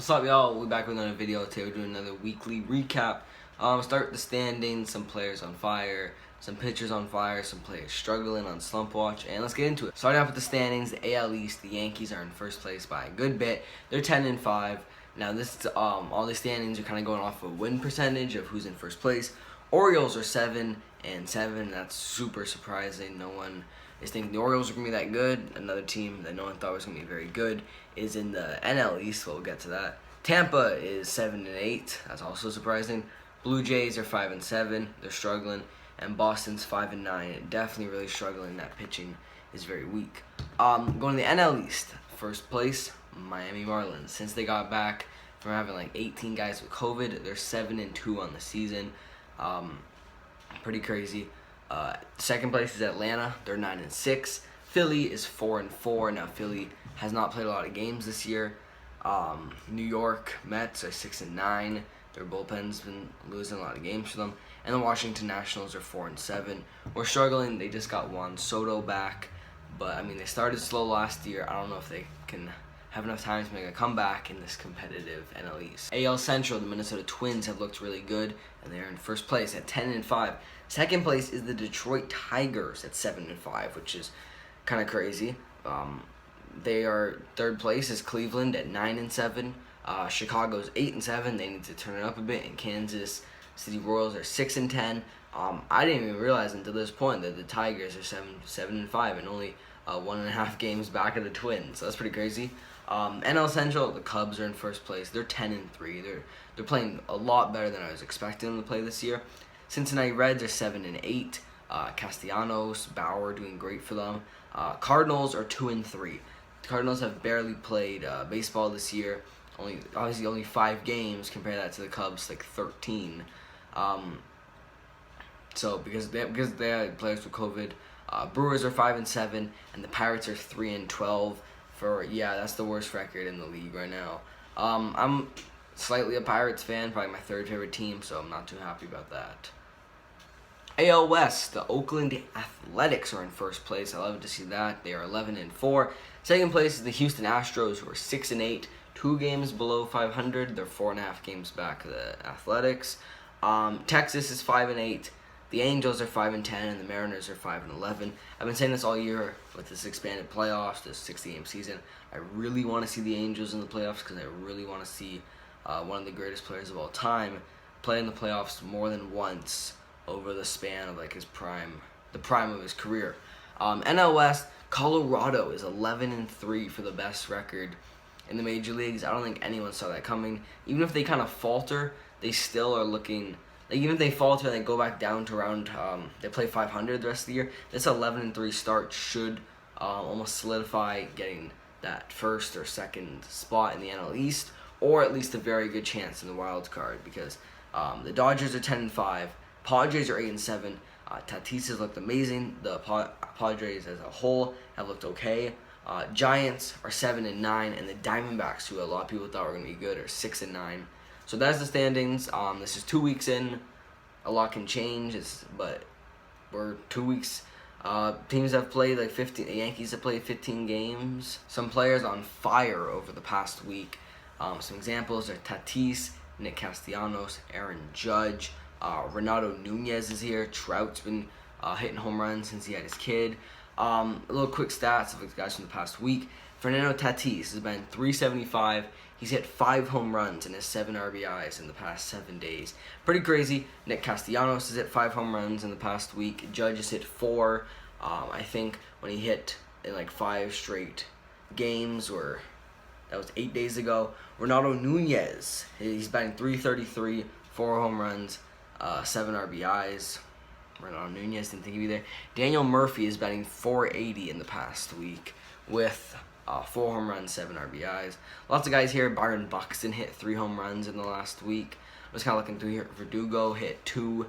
What's up, y'all? We're back with another video. Today we're doing another weekly recap. Start with the standings, some players on fire, some pitchers on fire, some players struggling on slump watch, and let's get into it. Starting off with the standings, the AL East, the Yankees are in first place by a good bit. They're 10-5. Now this all the standings are kind of going off of win percentage of who's in first place. Orioles are 7-7. That's super surprising. No one is thinking the Orioles are going to be that good. Another team that no one thought was going to be very good is in the NL East. We'll get to that. Tampa is 7-8. That's also surprising. Blue Jays are 5-7. They're struggling. And Boston's 5-9. Definitely really struggling. That pitching is very weak. Going to the NL East. First place, Miami Marlins. Since they got back from having like 18 guys with COVID, they're 7-2 on the season. Pretty crazy. Second place is Atlanta. They're 9-6. Philly is 4-4. Now Philly has not played a lot of games this year. New York Mets are 6-9. Their bullpen's been losing a lot of games for them. And the Washington Nationals are 4-7. We're struggling. They just got Juan Soto back, but I mean they started slow last year. I don't know if they can have enough time to make a comeback in this competitive NL East. AL Central, the Minnesota Twins have looked really good, and they're in first place at 10-5. Second place is the Detroit Tigers at 7-5, which is kind of crazy. They are third place is Cleveland at 9-7. Chicago's 8-7. They need to turn it up a bit. And Kansas City Royals are 6-10. I didn't even realize until this point that the Tigers are 7-5 and only 1.5 games back of the Twins. So that's pretty crazy. NL Central, the Cubs are in first place. They're 10-3. They're playing a lot better than I was expecting them to play this year. Cincinnati Reds are 7-8. Castellanos, Bauer doing great for them. Cardinals are 2-3. The Cardinals have barely played baseball this year. Only 5 games. Compare that to the Cubs, like 13. So because they had players with COVID. Brewers are 5-7, and the Pirates are 3-12. That's the worst record in the league right now. I'm slightly a Pirates fan, probably my third favorite team, so I'm not too happy about that. AL West, the Oakland Athletics are in first place. I love to see that. They are 11-4. Second place is the Houston Astros, who are 6-8, 2 games below 500. They're 4.5 games back of the Athletics. Texas is 5-8. The Angels are 5-10, and the Mariners are 5-11. I've been saying this all year with this expanded playoffs, this 60-game season. I really want to see the Angels in the playoffs because I really want to see one of the greatest players of all time play in the playoffs more than once over the span of like the prime of his career. NL West, Colorado is 11-3 for the best record in the major leagues. I don't think anyone saw that coming. Even if they kind of falter, they still are looking. Like, even if they falter and they go back down to around, they play 500 the rest of the year, this 11-3 start should almost solidify getting that first or second spot in the NL East, or at least a very good chance in the wild card, because the Dodgers are 10-5, Padres are 8-7. Tatis has looked amazing. The Padres as a whole have looked okay. Giants are 7-9, and the Diamondbacks, who a lot of people thought were going to be good, are 6-9. So that's the standings. This is 2 weeks in. A lot can change, but we're 2 weeks. Teams have played like 15. The Yankees have played 15 games. Some players on fire over the past week. Some examples are Tatis, Nick Castellanos, Aaron Judge, Renato Nunez is here. Trout's been hitting home runs since he had his kid. A little quick stats of the guys from the past week. Fernando Tatis has been .375. He's hit 5 home runs and has 7 RBIs in the past 7 days. Pretty crazy. Nick Castellanos has hit 5 home runs in the past week. Judge has hit 4. I think when he hit in like 5 straight games, or that was 8 days ago. Renato Nunez, he's batting .333, 4 home runs, 7 RBIs. Renato Nunez, didn't think he'd be there. Daniel Murphy is batting .480 in the past week with 4 home runs, 7 RBIs. Lots of guys here. Byron Buxton hit 3 home runs in the last week. I was kind of looking through here. Verdugo hit 2.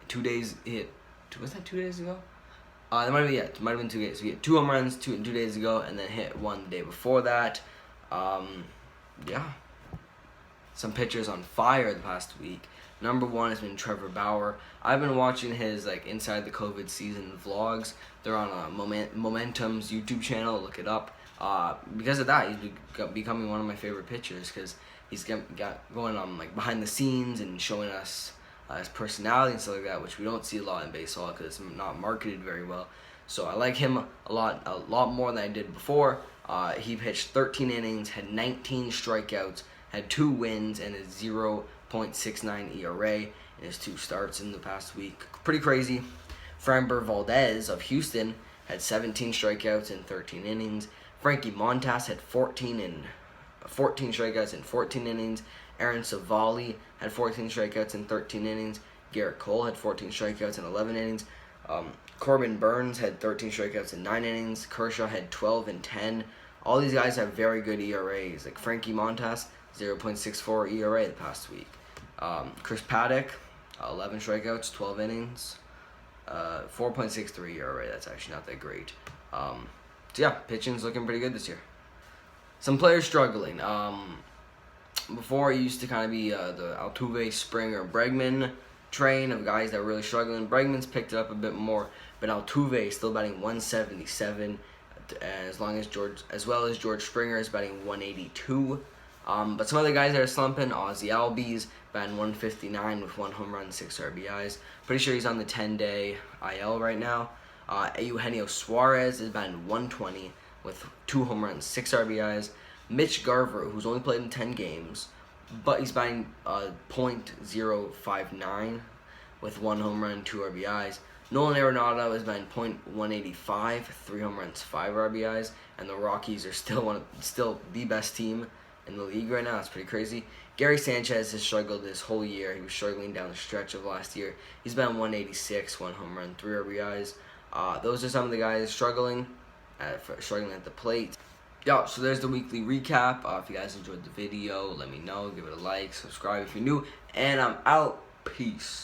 2 days hit. Was that 2 days ago? It might have been 2 days. So he hit 2 home runs 2 days ago, and then hit 1 the day before that. Some pitchers on fire the past week. Number 1 has been Trevor Bauer. I've been watching his Inside the COVID season vlogs. They're on Momentum's YouTube channel. Look it up. Because of that, he's becoming one of my favorite pitchers because he's got going on like behind the scenes and showing us his personality and stuff like that, which we don't see a lot in baseball because it's not marketed very well. So I like him a lot more than I did before. He pitched 13 innings, had 19 strikeouts, had 2 wins, and a 0.69 ERA in his 2 starts in the past week. Pretty crazy. Framber Valdez of Houston had 17 strikeouts in 13 innings. Frankie Montas had 14 strikeouts in 14 innings. Aaron Savali had 14 strikeouts in 13 innings. Garrett Cole had 14 strikeouts in 11 innings. Corbin Burns had 13 strikeouts in 9 innings. Kershaw had 12 and 10. All these guys have very good ERAs. Like Frankie Montas, 0.64 ERA the past week. Chris Paddock, 11 strikeouts, 12 innings. 4.63 ERA. That's actually not that great. So yeah, pitching's looking pretty good this year. Some players struggling. Before it used to kind of be the Altuve, Springer, Bregman train of guys that were really struggling. Bregman's picked it up a bit more, but Altuve is still batting 177, as well as George Springer is batting 182. But some other guys that are slumping, Ozzie Albies batting 159 with 1 home run, 6 RBIs. Pretty sure he's on the 10-day IL right now. Eugenio Suarez is batting 120 with 2 home runs, 6 RBIs. Mitch Garver, who's only played in 10 games, but he's batting .059 with 1 home run, 2 RBIs. Nolan Arenado is batting .185, 3 home runs, 5 RBIs, and the Rockies are still the best team in the league right now. It's pretty crazy. Gary Sanchez has struggled this whole year. He was struggling down the stretch of last year. He's batting .186, 1 home run, 3 RBIs. Those are some of the guys struggling at the plate. Yeah, so there's the weekly recap. If you guys enjoyed the video, let me know. Give it a like, subscribe if you're new, and I'm out. Peace.